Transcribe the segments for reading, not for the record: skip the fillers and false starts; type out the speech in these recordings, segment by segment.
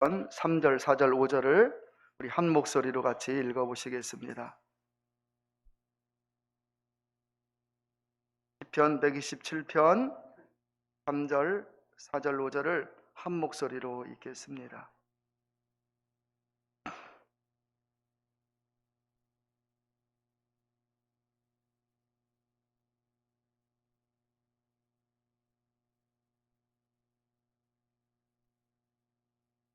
3절, 4절, 5절을 우리 한 목소리로 같이 읽어보시겠습니다. 시편 127편 3절, 4절, 5절을 한 목소리로 읽겠습니다.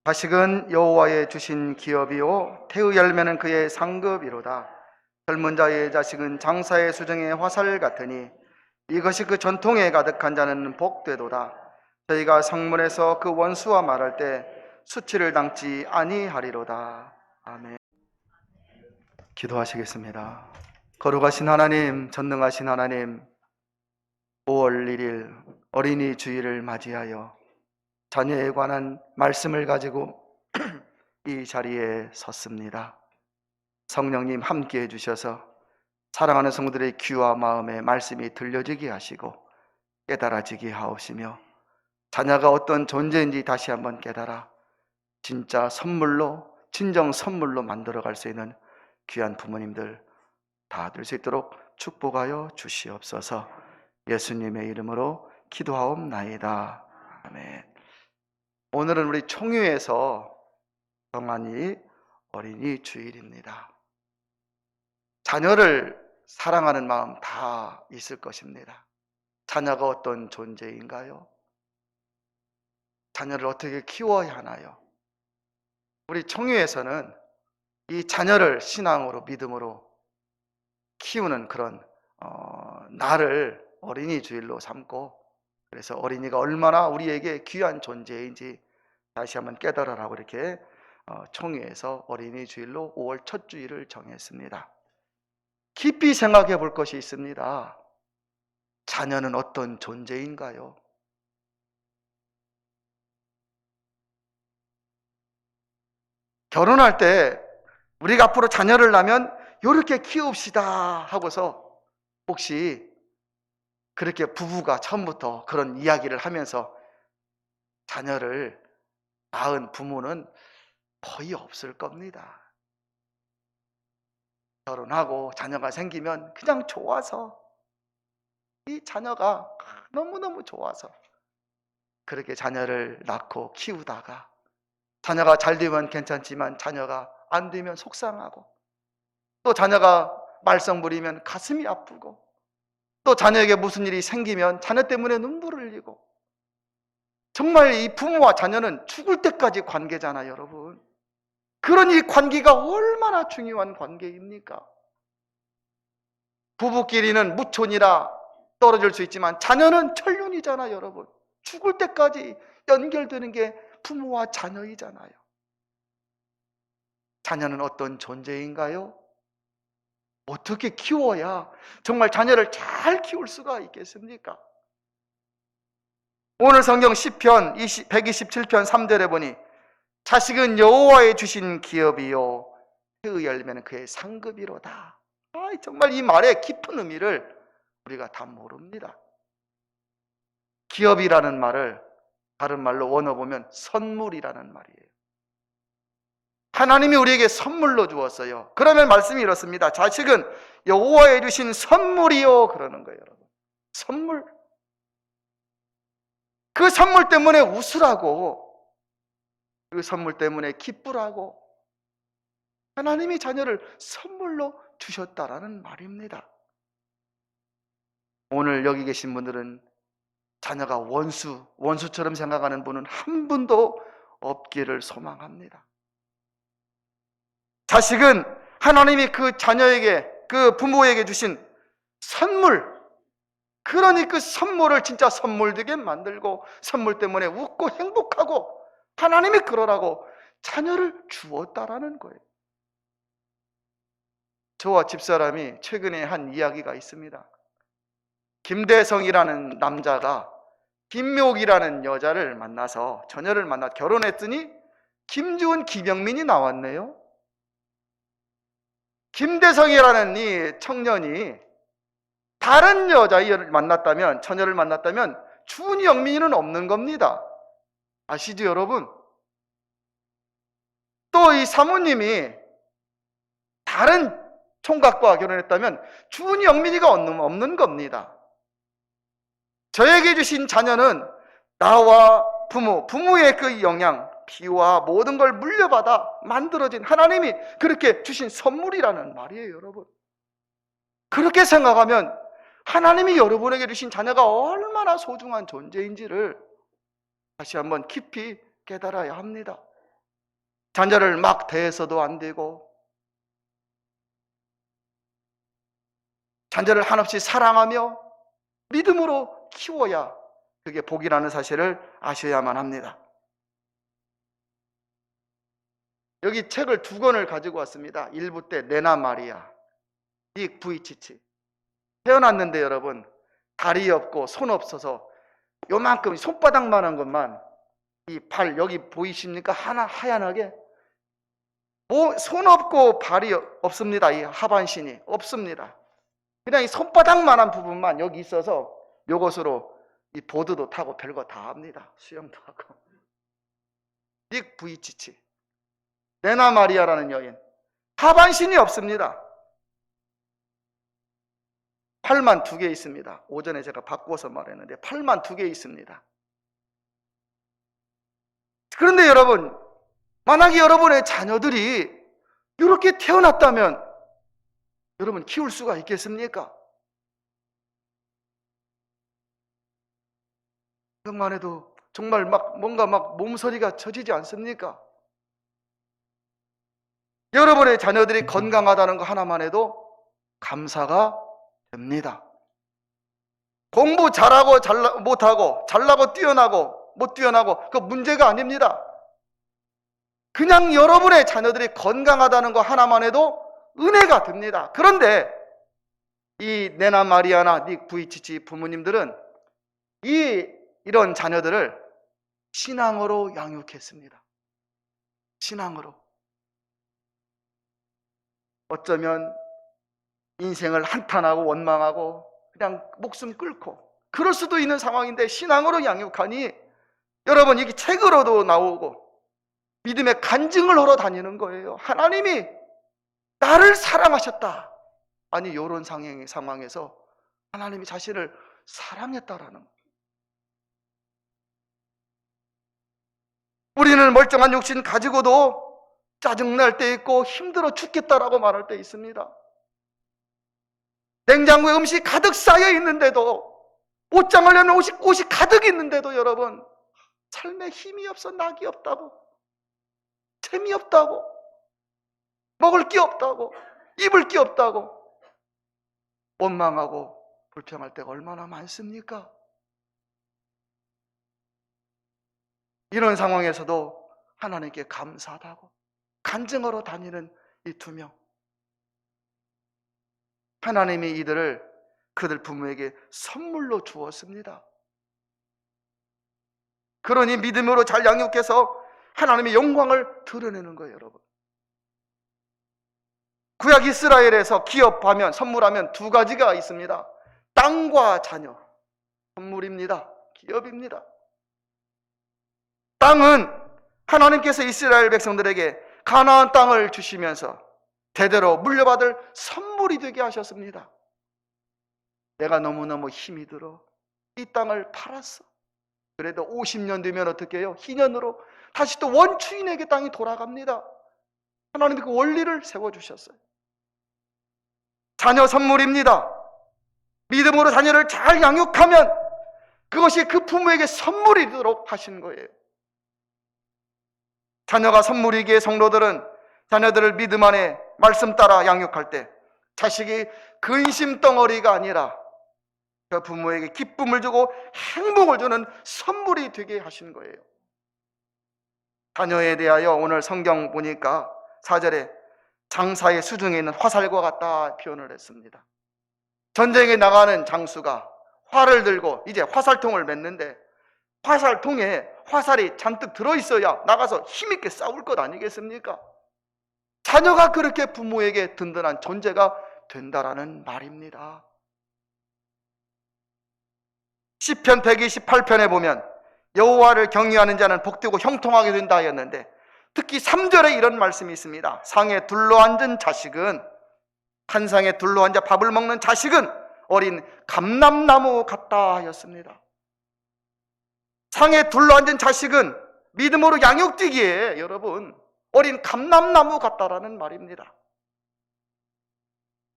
자식은 여호와의 주신 기업이요 태의 열매는 그의 상급이로다. 젊은 자의 자식은 장사의 수정의 화살 같으니 이것이 그 전통에 가득한 자는 복되도다. 저희가 성문에서 그 원수와 말할 때 수치를 당치 아니하리로다. 아멘. 기도하시겠습니다. 거룩하신 하나님, 전능하신 하나님, 5월 1일 어린이 주일을 맞이하여 자녀에 관한 말씀을 가지고 이 자리에 섰습니다. 성령님 함께해 주셔서 사랑하는 성도들의 귀와 마음에 말씀이 들려지게 하시고 깨달아지게 하옵시며 자녀가 어떤 존재인지 다시 한번 깨달아 진짜 선물로, 진정 선물로 만들어갈 수 있는 귀한 부모님들 다 될 수 있도록 축복하여 주시옵소서. 예수님의 이름으로 기도하옵나이다. 아멘. 오늘은 우리 총유에서 정한이 어린이 주일입니다. 자녀를 사랑하는 마음 다 있을 것입니다. 자녀가 어떤 존재인가요? 자녀를 어떻게 키워야 하나요? 우리 총유에서는 이 자녀를 신앙으로 믿음으로 키우는 그런 날을 어린이 주일로 삼고, 그래서 어린이가 얼마나 우리에게 귀한 존재인지 다시 한번 깨달으라고 이렇게 총회에서 어린이 주일로 5월 첫 주일을 정했습니다. 깊이 생각해 볼 것이 있습니다. 자녀는 어떤 존재인가요? 결혼할 때 우리가 앞으로 자녀를 낳으면 이렇게 키웁시다 하고서 혹시 그렇게 부부가 처음부터 그런 이야기를 하면서 자녀를 낳은 부모는 거의 없을 겁니다. 결혼하고 자녀가 생기면 그냥 좋아서, 이 자녀가 너무너무 좋아서 그렇게 자녀를 낳고 키우다가 자녀가 잘 되면 괜찮지만 자녀가 안 되면 속상하고, 또 자녀가 말썽 부리면 가슴이 아프고, 또 자녀에게 무슨 일이 생기면 자녀 때문에 눈물을 흘리고, 정말 이 부모와 자녀는 죽을 때까지 관계잖아요, 여러분. 그런 이 관계가 얼마나 중요한 관계입니까? 부부끼리는 무촌이라 떨어질 수 있지만 자녀는 천륜이잖아요, 여러분. 죽을 때까지 연결되는 게 부모와 자녀이잖아요. 자녀는 어떤 존재인가요? 어떻게 키워야 정말 자녀를 잘 키울 수가 있겠습니까? 오늘 성경 시편 127편 3절에 보니 자식은 여호와의 주신 기업이요 그의 열매는 그의 상급이로다. 정말 이 말의 깊은 의미를 우리가 다 모릅니다. 기업이라는 말을 다른 말로 원어보면 선물이라는 말이에요. 하나님이 우리에게 선물로 주었어요. 그러면 말씀이 이렇습니다. 자식은 여호와의 주신 선물이요 그러는 거예요, 여러분. 선물. 그 선물 때문에 웃으라고, 그 선물 때문에 기쁘라고 하나님이 자녀를 선물로 주셨다라는 말입니다. 오늘 여기 계신 분들은 자녀가 원수처럼 생각하는 분은 한 분도 없기를 소망합니다. 자식은 하나님이 그 자녀에게, 그 부모에게 주신 선물, 그러니 그 선물을 진짜 선물 되게 만들고 선물 때문에 웃고 행복하고 하나님이 그러라고 자녀를 주었다라는 거예요. 저와 집사람이 최근에 한 이야기가 있습니다. 김대성이라는 남자가 김묘옥이라는 여자를 만나서 처녀를 만나 결혼했더니 김주은, 김영민이 나왔네요. 김대성이라는 이 청년이 다른 여자를 만났다면, 처녀를 만났다면 주은이, 영민이는 없는 겁니다. 아시죠, 여러분? 또 이 사모님이 다른 총각과 결혼했다면 주은 영민이가 없는 겁니다. 저에게 주신 자녀는 나와 부모의 그 영향, 피와 모든 걸 물려받아 만들어진 하나님이 그렇게 주신 선물이라는 말이에요, 여러분. 그렇게 생각하면 하나님이 여러분에게 주신 자녀가 얼마나 소중한 존재인지를 다시 한번 깊이 깨달아야 합니다. 자녀를 막 대해서도 안 되고, 자녀를 한없이 사랑하며 믿음으로 키워야 그게 복이라는 사실을 아셔야만 합니다. 여기 책을 2권을 가지고 왔습니다. 1부 때 네나 마리아, 닉 부이치치. 태어났는데 여러분, 다리 없고 손 없어서 요만큼 손바닥만한 것만, 이 발 여기 보이십니까? 하나 하얀하게 손 없고 발이 없습니다. 이 하반신이 없습니다. 그냥 이 손바닥만한 부분만 여기 있어서 요것으로 이 보드도 타고 별거 다 합니다. 수영도 하고. 닉 부이치치, 네나 마리아라는 여인, 하반신이 없습니다. 팔만 2개 있습니다. 오전에 제가 바꿔서 말했는데 팔만 2개 있습니다. 그런데 여러분, 만약에 여러분의 자녀들이 이렇게 태어났다면 여러분 키울 수가 있겠습니까? 그것만 해도 정말 뭔가 몸서리가 쳐지지 않습니까? 여러분의 자녀들이 건강하다는 거 하나만 해도 감사가 됩니다. 공부 잘하고 못하고, 잘나고 뛰어나고 못 뛰어나고, 그 문제가 아닙니다. 그냥 여러분의 자녀들이 건강하다는 거 하나만 해도 은혜가 됩니다. 그런데 이 네나 마리아나 닉 부이치치 부모님들은 이런 자녀들을 신앙으로 양육했습니다. 신앙으로. 어쩌면 인생을 한탄하고 원망하고 그냥 목숨 끊고 그럴 수도 있는 상황인데 신앙으로 양육하니 여러분 이게 책으로도 나오고 믿음의 간증을 하러 다니는 거예요. 하나님이 나를 사랑하셨다. 아니 이런 상황에서 하나님이 자신을 사랑했다라는 거예요. 우리는 멀쩡한 육신 가지고도 짜증날 때 있고 힘들어 죽겠다라고 말할 때 있습니다. 냉장고에 음식이 가득 쌓여 있는데도, 옷장을 열면 옷이 가득 있는데도 여러분 삶에 힘이 없어, 낙이 없다고, 재미없다고, 먹을 게 없다고, 입을 게 없다고 원망하고 불평할 때가 얼마나 많습니까? 이런 상황에서도 하나님께 감사하다고 간증하러 다니는 이 2명, 하나님이 이들을 그들 부모에게 선물로 주었습니다. 그러니 믿음으로 잘 양육해서 하나님의 영광을 드러내는 거예요, 여러분. 구약 이스라엘에서 기업하면, 선물하면 2가지가 있습니다. 땅과 자녀. 선물입니다. 기업입니다. 땅은 하나님께서 이스라엘 백성들에게 가나안 땅을 주시면서 대대로 물려받을 선물이 되게 하셨습니다. 내가 너무너무 힘이 들어 이 땅을 팔았어. 그래도 50년 되면 어떻게 해요? 희년으로 다시 또 원주인에게 땅이 돌아갑니다. 하나님이 그 원리를 세워주셨어요. 자녀 선물입니다. 믿음으로 자녀를 잘 양육하면 그것이 그 부모에게 선물이 되도록 하신 거예요. 자녀가 선물이기에 성도들은 자녀들을 믿음 안에 말씀 따라 양육할 때 자식이 근심 덩어리가 아니라 그 부모에게 기쁨을 주고 행복을 주는 선물이 되게 하신 거예요. 자녀에 대하여 오늘 성경 보니까 4절에 장사의 수중에 있는 화살과 같다 표현을 했습니다. 전쟁에 나가는 장수가 활을 들고 이제 화살통을 맸는데 화살통에 화살이 잔뜩 들어있어야 나가서 힘있게 싸울 것 아니겠습니까? 자녀가 그렇게 부모에게 든든한 존재가 된다라는 말입니다. 시편 128편에 보면 여호와를 경외하는 자는 복되고 형통하게 된다 하였는데 특히 3절에 이런 말씀이 있습니다. 상에 둘러앉은 자식은, 한 상에 둘러앉아 밥을 먹는 자식은 어린 감람나무 같다 하였습니다. 상에 둘러앉은 자식은 믿음으로 양육되기에 여러분 어린 감람나무 같다라는 말입니다.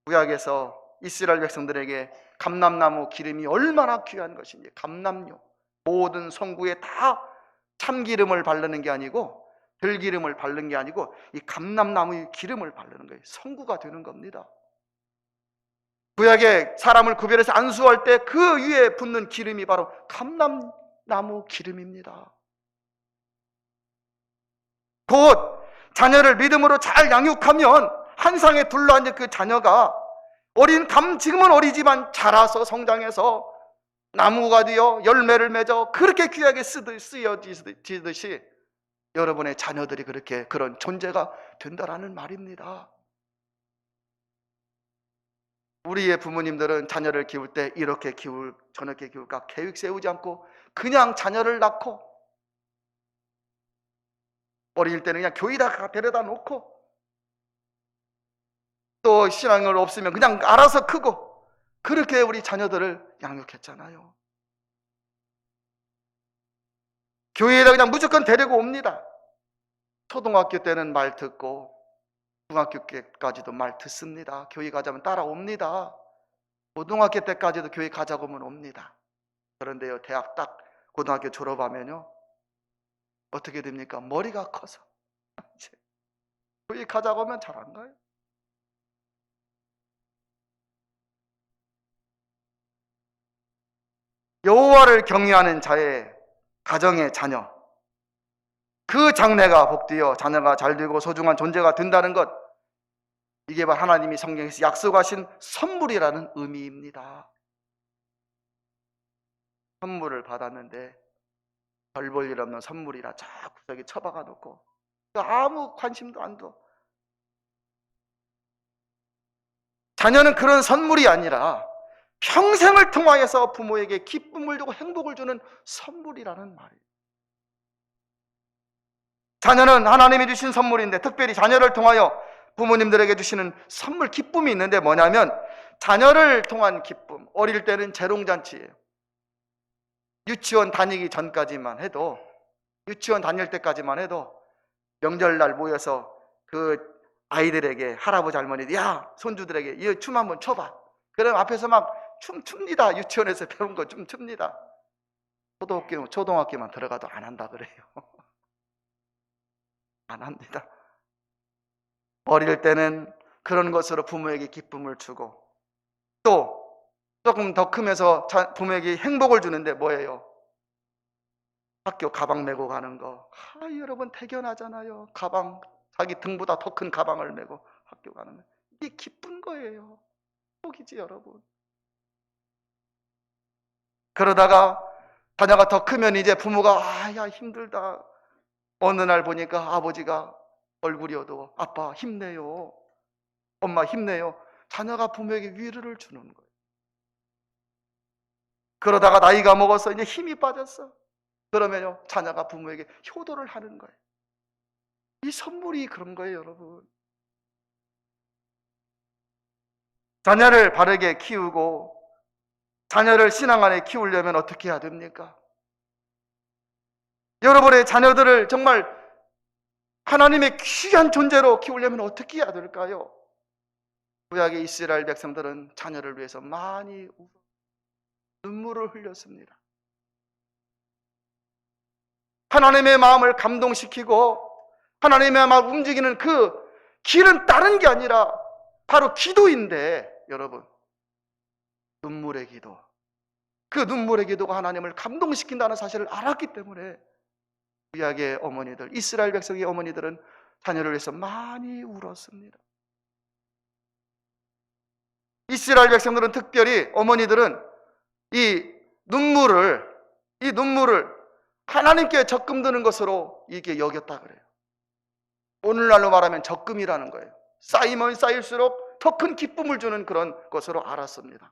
구약에서 이스라엘 백성들에게 감람나무 기름이 얼마나 귀한 것인지, 감람유, 모든 성구에 다 참기름을 바르는 게 아니고 들기름을 바르는 게 아니고 이 감람나무의 기름을 바르는 거예요. 성구가 되는 겁니다. 구약에 사람을 구별해서 안수할 때 그 위에 붓는 기름이 바로 감람나무 기름입니다. 곧 자녀를 믿음으로 잘 양육하면 한 상에 둘러앉은 그 자녀가 지금은 어리지만 자라서 성장해서 나무가 되어 열매를 맺어 그렇게 귀하게 쓰여지듯이 여러분의 자녀들이 그런 존재가 된다라는 말입니다. 우리의 부모님들은 자녀를 키울 때 이렇게 저렇게 키울까 계획 세우지 않고 그냥 자녀를 낳고 어릴 때는 그냥 교회에다 데려다 놓고 또 신앙을 없으면 그냥 알아서 크고 그렇게 우리 자녀들을 양육했잖아요. 교회에다 그냥 무조건 데리고 옵니다. 초등학교 때는 말 듣고 중학교 때까지도 말 듣습니다. 교회 가자면 따라옵니다. 고등학교 때까지도 교회 가자고 하면 옵니다. 그런데요, 대학 딱 고등학교 졸업하면요 어떻게 됩니까? 머리가 커서 교회 가자고 하면 잘 안 가요. 여호와를 경외하는 자의 가정의 자녀, 그 장래가 복되어 자녀가 잘되고 소중한 존재가 된다는 것, 이게 바로 하나님이 성경에서 약속하신 선물이라는 의미입니다. 선물을 받았는데 별 볼 일 없는 선물이라 저 구석에 처박아 놓고 아무 관심도 안 둬. 자녀는 그런 선물이 아니라 평생을 통하여서 부모에게 기쁨을 주고 행복을 주는 선물이라는 말이에요. 자녀는 하나님이 주신 선물인데, 특별히 자녀를 통하여 부모님들에게 주시는 선물, 기쁨이 있는데 뭐냐면 자녀를 통한 기쁨. 어릴 때는 재롱잔치예요. 유치원 다니기 전까지만 해도, 유치원 다닐 때까지만 해도 명절날 모여서 그 아이들에게, 할아버지 할머니들, 야 손주들에게 이 춤 한번 춰봐. 그럼 앞에서 막 춤춥니다. 유치원에서 배운 거 좀 춥니다. 초등학교만 들어가도 안 한다 그래요. 안 합니다. 어릴 때는 그런 것으로 부모에게 기쁨을 주고, 또 조금 더 크면서 부모에게 행복을 주는데 뭐예요? 학교 가방 메고 가는 거. 여러분 대견하잖아요. 가방, 자기 등보다 더 큰 가방을 메고 학교 가는 거. 이게 기쁜 거예요. 복이지 여러분. 그러다가 자녀가 더 크면 이제 부모가 야 힘들다. 어느 날 보니까 아버지가 얼굴이 어두워. 아빠 힘내요. 엄마 힘내요. 자녀가 부모에게 위로를 주는 거예요. 그러다가 나이가 먹어서 이제 힘이 빠졌어. 그러면요 자녀가 부모에게 효도를 하는 거예요. 이 선물이 그런 거예요 여러분. 자녀를 바르게 키우고 자녀를 신앙 안에 키우려면 어떻게 해야 됩니까? 여러분의 자녀들을 정말 하나님의 귀한 존재로 키우려면 어떻게 해야 될까요? 구약의 이스라엘 백성들은 자녀를 위해서 많이 눈물을 흘렸습니다. 하나님의 마음을 감동시키고 하나님의 마음을 움직이는 그 길은 다른 게 아니라 바로 기도인데, 여러분 눈물의 기도, 그 눈물의 기도가 하나님을 감동시킨다는 사실을 알았기 때문에 구약의 어머니들, 이스라엘 백성의 어머니들은 자녀를 위해서 많이 울었습니다. 이스라엘 백성들은 특별히 어머니들은 이 눈물을 하나님께 적금 드는 것으로 이게 여겼다 그래요. 오늘날로 말하면 적금이라는 거예요. 쌓이면 쌓일수록 더 큰 기쁨을 주는 그런 것으로 알았습니다.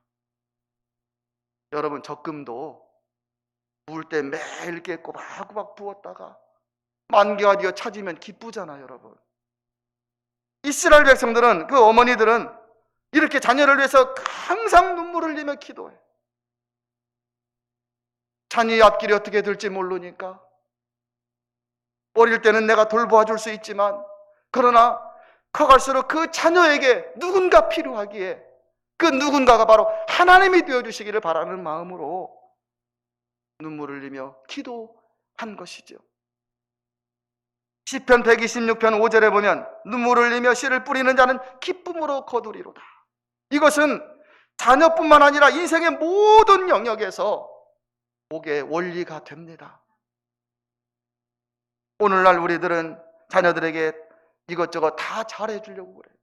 여러분 적금도 부을 때 매일 이렇게 꼬박꼬박 부었다가 만개가 되어 찾으면 기쁘잖아요, 여러분. 이스라엘 백성들은, 그 어머니들은 이렇게 자녀를 위해서 항상 눈물을 흘리며 기도해. 자녀의 앞길이 어떻게 될지 모르니까. 어릴 때는 내가 돌보아줄 수 있지만, 그러나 커갈수록 그 자녀에게 누군가 필요하기에 그 누군가가 바로 하나님이 되어주시기를 바라는 마음으로 눈물을 흘리며 기도한 것이죠. 시편 126편 5절에 보면 눈물을 흘리며 씨를 뿌리는 자는 기쁨으로 거두리로다. 이것은 자녀뿐만 아니라 인생의 모든 영역에서 복의 원리가 됩니다. 오늘날 우리들은 자녀들에게 이것저것 다 잘해주려고 그래요.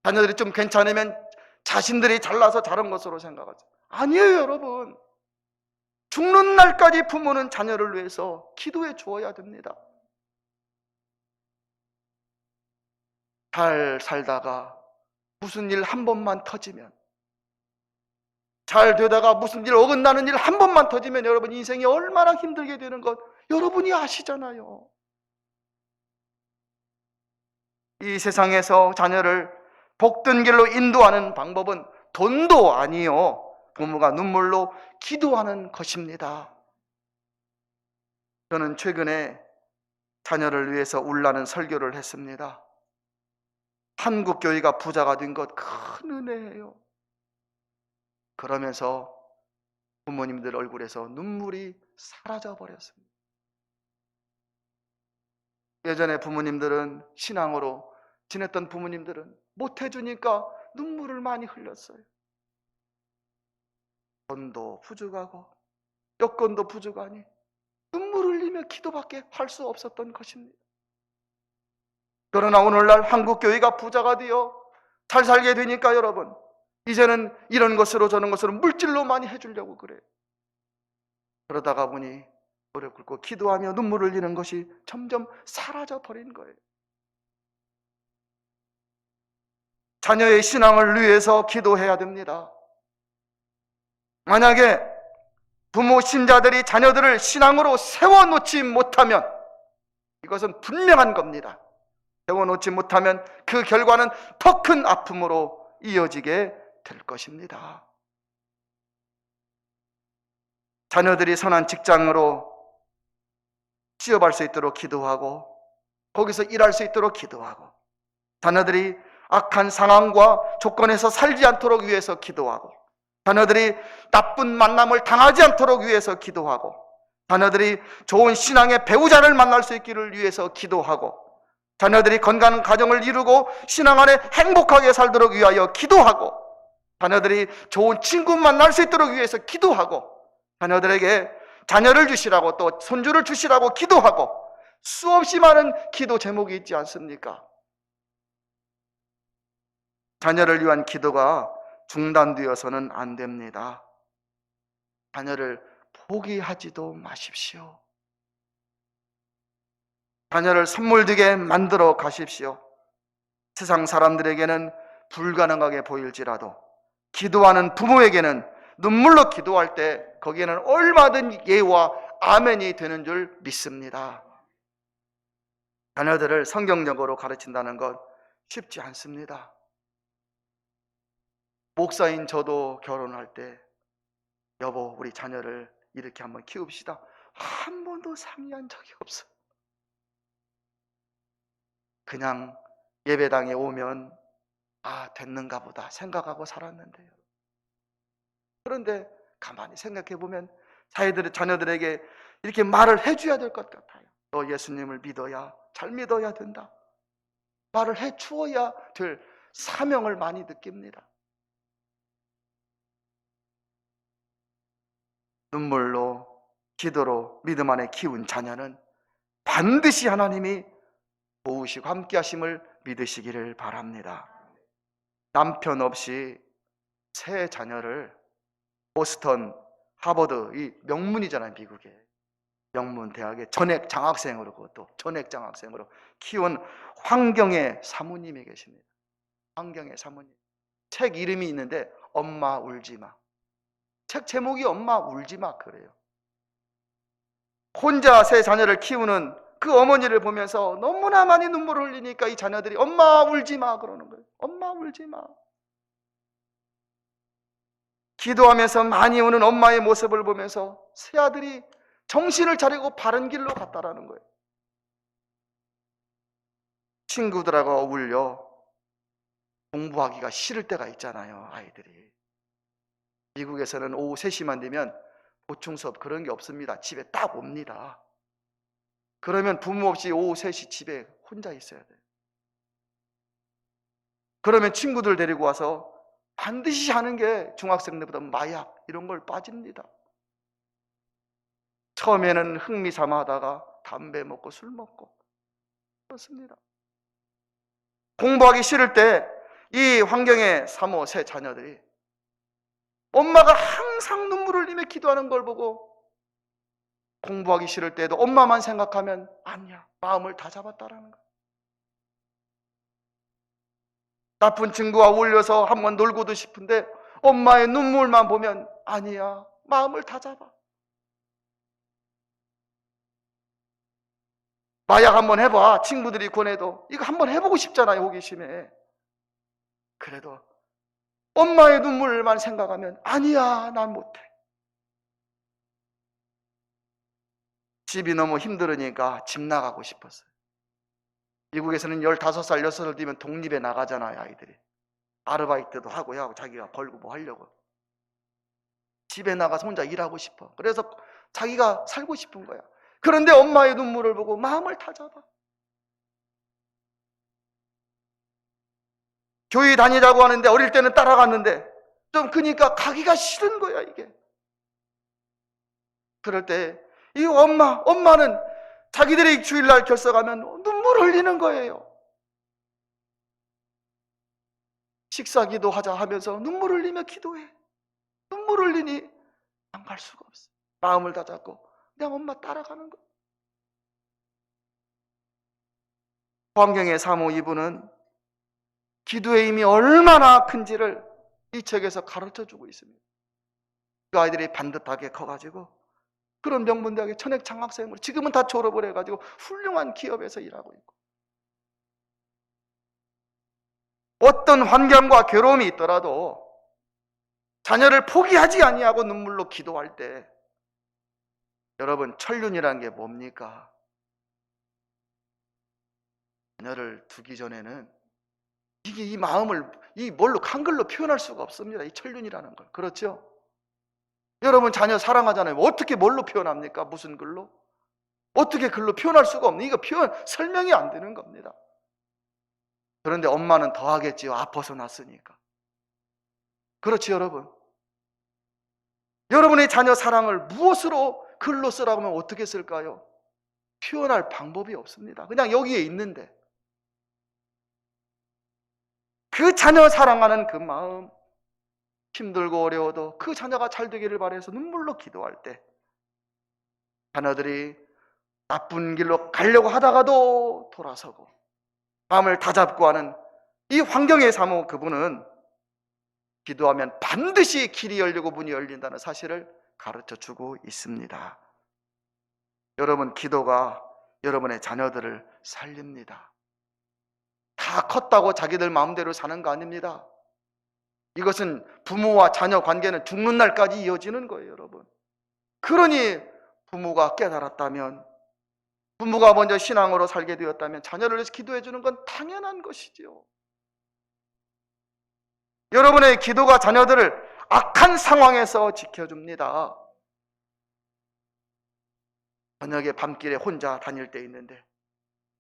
자녀들이 좀 괜찮으면 자신들이 잘나서 잘한 것으로 생각하죠. 아니에요, 여러분. 죽는 날까지 부모는 자녀를 위해서 기도해 주어야 됩니다. 잘 살다가 무슨 일 한 번만 터지면, 잘 되다가 무슨 일 어긋나는 일 한 번만 터지면 여러분 인생이 얼마나 힘들게 되는 것 여러분이 아시잖아요. 이 세상에서 자녀를 복된 길로 인도하는 방법은 돈도 아니요, 부모가 눈물로 기도하는 것입니다. 저는 최근에 자녀를 위해서 울라는 설교를 했습니다. 한국 교회가 부자가 된 것 큰 은혜예요. 그러면서 부모님들 얼굴에서 눈물이 사라져 버렸습니다. 예전에 부모님들은 신앙으로 지냈던 부모님들은 못해주니까 눈물을 많이 흘렸어요. 돈도 부족하고 여건도 부족하니 눈물을 흘리며 기도밖에 할 수 없었던 것입니다. 그러나 오늘날 한국교회가 부자가 되어 잘 살게 되니까 여러분 이제는 이런 것으로 저런 것으로 물질로 많이 해주려고 그래요. 그러다가 보니 무릎 꿇고 기도하며 눈물을 흘리는 것이 점점 사라져 버린 거예요. 자녀의 신앙을 위해서 기도해야 됩니다. 만약에 부모 신자들이 자녀들을 신앙으로 세워놓지 못하면 이것은 분명한 겁니다. 세워놓지 못하면 그 결과는 더 큰 아픔으로 이어지게 될 것입니다. 자녀들이 선한 직장으로 취업할 수 있도록 기도하고 거기서 일할 수 있도록 기도하고 자녀들이 악한 상황과 조건에서 살지 않도록 위해서 기도하고 자녀들이 나쁜 만남을 당하지 않도록 위해서 기도하고 자녀들이 좋은 신앙의 배우자를 만날 수 있기를 위해서 기도하고 자녀들이 건강한 가정을 이루고 신앙 안에 행복하게 살도록 위하여 기도하고 자녀들이 좋은 친구 만날 수 있도록 위해서 기도하고 자녀들에게 자녀를 주시라고 또 손주를 주시라고 기도하고 수없이 많은 기도 제목이 있지 않습니까? 자녀를 위한 기도가 중단되어서는 안 됩니다. 자녀를 포기하지도 마십시오. 자녀를 선물되게 만들어 가십시오. 세상 사람들에게는 불가능하게 보일지라도 기도하는 부모에게는 눈물로 기도할 때 거기에는 얼마든 예와 아멘이 되는 줄 믿습니다. 자녀들을 성경적으로 가르친다는 것 쉽지 않습니다. 목사인 저도 결혼할 때 여보 우리 자녀를 이렇게 한번 키웁시다 한 번도 상의한 적이 없어요. 그냥 예배당에 오면 아 됐는가 보다 생각하고 살았는데요. 그런데 가만히 생각해 보면 자녀들에게 이렇게 말을 해줘야 될 것 같아요. 너 예수님을 믿어야 잘 믿어야 된다. 말을 해주어야 될 사명을 많이 느낍니다. 눈물로 기도로 믿음 안에 키운 자녀는 반드시 하나님이 도우시고 함께 하심을 믿으시기를 바랍니다. 남편 없이 세 자녀를 보스턴 하버드 이 명문이잖아요. 미국의 명문 대학의 전액 장학생으로 그것도 전액 장학생으로 키운 황경애 사모님이 계십니다. 황경애 사모님 책 이름이 있는데 엄마 울지마. 책 제목이 엄마 울지마 그래요. 혼자 세 자녀를 키우는 그 어머니를 보면서 너무나 많이 눈물을 흘리니까 이 자녀들이 엄마 울지 마 그러는 거예요. 엄마 울지 마. 기도하면서 많이 우는 엄마의 모습을 보면서 세 아들이 정신을 차리고 바른 길로 갔다라는 거예요. 친구들하고 어울려 공부하기가 싫을 때가 있잖아요, 아이들이. 미국에서는 오후 3시만 되면 보충 수업 그런 게 없습니다. 집에 딱 옵니다. 그러면 부모 없이 오후 3시 집에 혼자 있어야 돼요. 그러면 친구들 데리고 와서 반드시 하는 게 중학생들보다 마약 이런 걸 빠집니다. 처음에는 흥미 삼아 하다가 담배 먹고 술 먹고 그렇습니다. 공부하기 싫을 때 이 환경의 사모 세 자녀들이 엄마가 항상 눈물을 흘리며 기도하는 걸 보고 공부하기 싫을 때도 엄마만 생각하면 아니야, 마음을 다 잡았다라는 거야. 나쁜 친구와 어울려서 한번 놀고도 싶은데 엄마의 눈물만 보면 아니야, 마음을 다 잡아. 마약 한번 해봐. 친구들이 권해도 이거 한번 해보고 싶잖아요, 호기심에. 그래도 엄마의 눈물만 생각하면 아니야, 난 못해. 집이 너무 힘들으니까 집 나가고 싶었어요. 미국에서는 15살, 6살 되면 독립에 나가잖아요, 아이들이. 아르바이트도 하고요, 자기가 벌고 뭐 하려고. 집에 나가서 혼자 일하고 싶어. 그래서 자기가 살고 싶은 거야. 그런데 엄마의 눈물을 보고 마음을 다 잡아. 교회 다니자고 하는데 어릴 때는 따라갔는데 좀 그러니까 가기가 싫은 거야, 이게. 그럴 때 이 엄마는 자기들이 주일날 결석하면 눈물 흘리는 거예요. 식사 기도하자 하면서 눈물 흘리며 기도해. 눈물 흘리니 안 갈 수가 없어. 마음을 다 잡고 그냥 엄마 따라가는 거야. 환경의 사모 이분은 기도의 힘이 얼마나 큰지를 이 책에서 가르쳐주고 있습니다. 그 아이들이 반듯하게 커가지고 그런 명문대학의 천액 장학생으로 지금은 다 졸업을 해가지고 훌륭한 기업에서 일하고 있고, 어떤 환경과 괴로움이 있더라도 자녀를 포기하지 아니하고 눈물로 기도할 때, 여러분 천륜이라는 게 뭡니까? 자녀를 두기 전에는 이게 이 마음을 이 뭘로 한글로 표현할 수가 없습니다. 이 천륜이라는 걸. 그렇죠? 여러분 자녀 사랑하잖아요. 어떻게 뭘로 표현합니까? 무슨 글로? 어떻게 글로 표현할 수가 없는, 이거 설명이 안 되는 겁니다. 그런데 엄마는 더 하겠지요. 아파서 낳았으니까. 그렇지 여러분? 여러분의 자녀 사랑을 무엇으로 글로 쓰라고 하면 어떻게 쓸까요? 표현할 방법이 없습니다. 그냥 여기에 있는데 그 자녀 사랑하는 그 마음, 힘들고 어려워도 그 자녀가 잘 되기를 바라서 눈물로 기도할 때, 자녀들이 나쁜 길로 가려고 하다가도 돌아서고 마음을 다잡고 하는 이 환경의 사모, 그분은 기도하면 반드시 길이 열리고 문이 열린다는 사실을 가르쳐주고 있습니다. 여러분, 기도가 여러분의 자녀들을 살립니다. 다 컸다고 자기들 마음대로 사는 거 아닙니다. 이것은 부모와 자녀 관계는 죽는 날까지 이어지는 거예요, 여러분. 그러니 부모가 깨달았다면, 부모가 먼저 신앙으로 살게 되었다면 자녀를 위해서 기도해 주는 건 당연한 것이지요. 여러분의 기도가 자녀들을 악한 상황에서 지켜줍니다. 저녁에 밤길에 혼자 다닐 때 있는데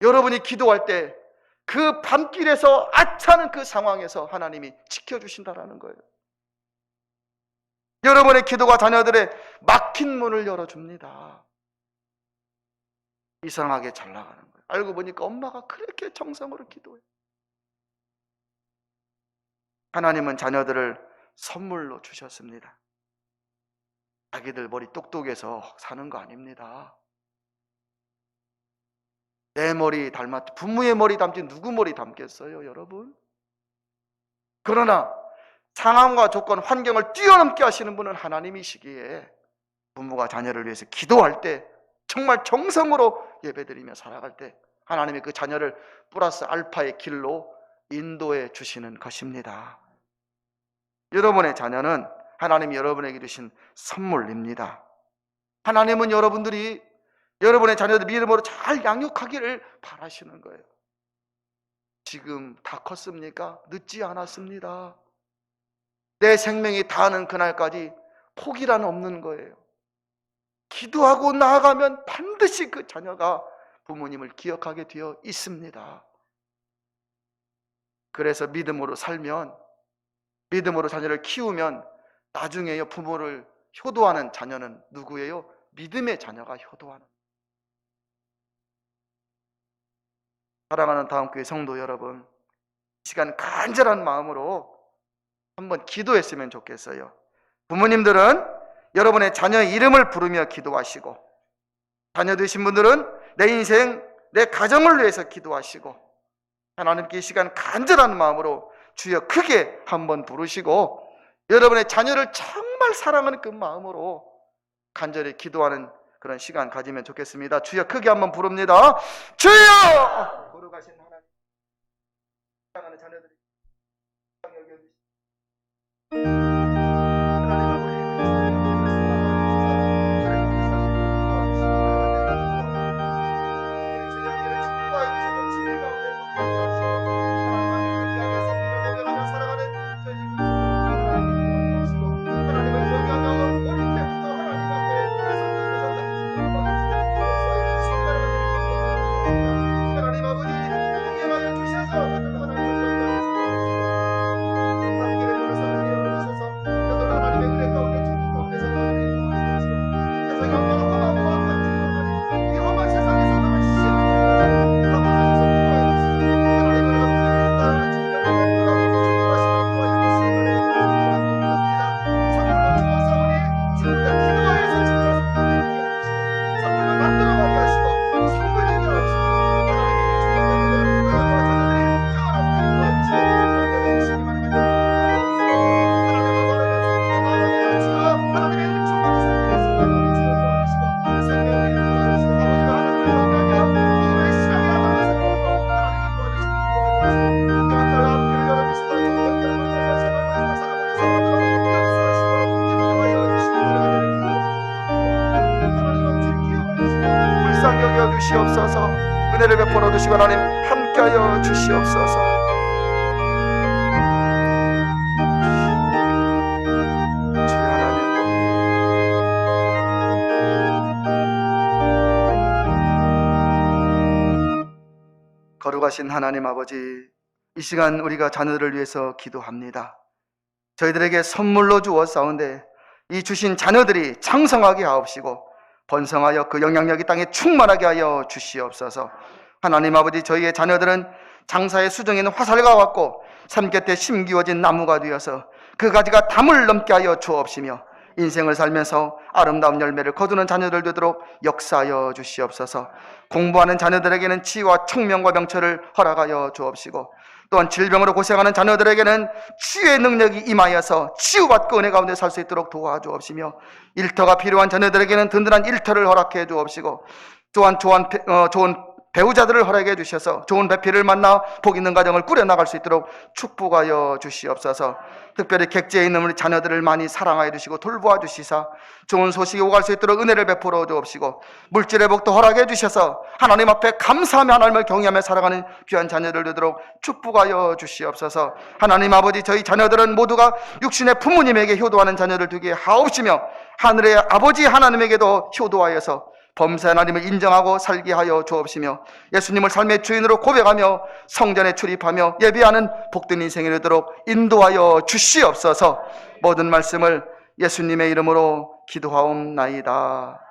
여러분이 기도할 때 그 밤길에서 아차는 그 상황에서 하나님이 지켜주신다라는 거예요. 여러분의 기도가 자녀들의 막힌 문을 열어줍니다. 이상하게 잘 나가는 거예요. 알고 보니까 엄마가 그렇게 정성으로 기도해요. 하나님은 자녀들을 선물로 주셨습니다. 자기들 머리 똑똑해서 사는 거 아닙니다. 내 머리 닮았지, 부모의 머리 닮지 누구 머리 닮겠어요, 여러분? 그러나 상황과 조건, 환경을 뛰어넘게 하시는 분은 하나님이시기에 부모가 자녀를 위해서 기도할 때 정말 정성으로 예배드리며 살아갈 때 하나님이 그 자녀를 플러스 알파의 길로 인도해 주시는 것입니다. 여러분의 자녀는 하나님이 여러분에게 주신 선물입니다. 하나님은 여러분들이 여러분의 자녀들 믿음으로 잘 양육하기를 바라시는 거예요. 지금 다 컸습니까? 늦지 않았습니다. 내 생명이 다하는 그날까지 포기란 없는 거예요. 기도하고 나아가면 반드시 그 자녀가 부모님을 기억하게 되어 있습니다. 그래서 믿음으로 살면, 믿음으로 자녀를 키우면 나중에요 부모를 효도하는 자녀는 누구예요? 믿음의 자녀가 효도하는. 사랑하는 다음교회 성도 여러분, 이 시간 간절한 마음으로 한번 기도했으면 좋겠어요. 부모님들은 여러분의 자녀의 이름을 부르며 기도하시고, 자녀 되신 분들은 내 인생, 내 가정을 위해서 기도하시고, 하나님께 이 시간 간절한 마음으로 주여 크게 한번 부르시고, 여러분의 자녀를 정말 사랑하는 그 마음으로 간절히 기도하는 그런 시간 가지면 좋겠습니다. 주여 크게 한번 부릅니다. 주여! 걸어가신 하나님, 사랑하는 자녀들이 주시옵소서. 은혜를 베풀어 주시고 하나님 함께하여 주시옵소서. 주여 하나님, 거룩하신 하나님 아버지, 이 시간 우리가 자녀들을 위해서 기도합니다. 저희들에게 선물로 주었사온데 이 주신 자녀들이 창성하게 하옵시고 번성하여 그 영향력이 땅에 충만하게 하여 주시옵소서. 하나님 아버지, 저희의 자녀들은 장사의 수정에 있는 화살과 같고 삶 곁에 심기워진 나무가 되어서 그 가지가 담을 넘게 하여 주옵시며 인생을 살면서 아름다운 열매를 거두는 자녀들 되도록 역사하여 주시옵소서. 공부하는 자녀들에게는 지혜와 총명과 명철을 허락하여 주옵시고, 또한 질병으로 고생하는 자녀들에게는 치유의 능력이 임하여서 치유받고 은혜 가운데 살 수 있도록 도와주옵시며, 일터가 필요한 자녀들에게는 든든한 일터를 허락해 주옵시고, 또한 좋은 배우자들을 허락해 주셔서 좋은 배필을 만나 복 있는 가정을 꾸려나갈 수 있도록 축복하여 주시옵소서. 특별히 객지에 있는 우리 자녀들을 많이 사랑하여 주시고 돌보아 주시사 좋은 소식이 오갈 수 있도록 은혜를 베풀어 주옵시고, 물질의 복도 허락해 주셔서 하나님 앞에 감사하며 하나님을 경외하며 살아가는 귀한 자녀들 되도록 축복하여 주시옵소서. 하나님 아버지, 저희 자녀들은 모두가 육신의 부모님에게 효도하는 자녀들 되게 하옵시며 하늘의 아버지 하나님에게도 효도하여서 범사 하나님을 인정하고 살게 하여 주옵시며 예수님을 삶의 주인으로 고백하며 성전에 출입하며 예배하는 복된 인생이 되도록 인도하여 주시옵소서. 모든 말씀을 예수님의 이름으로 기도하옵나이다.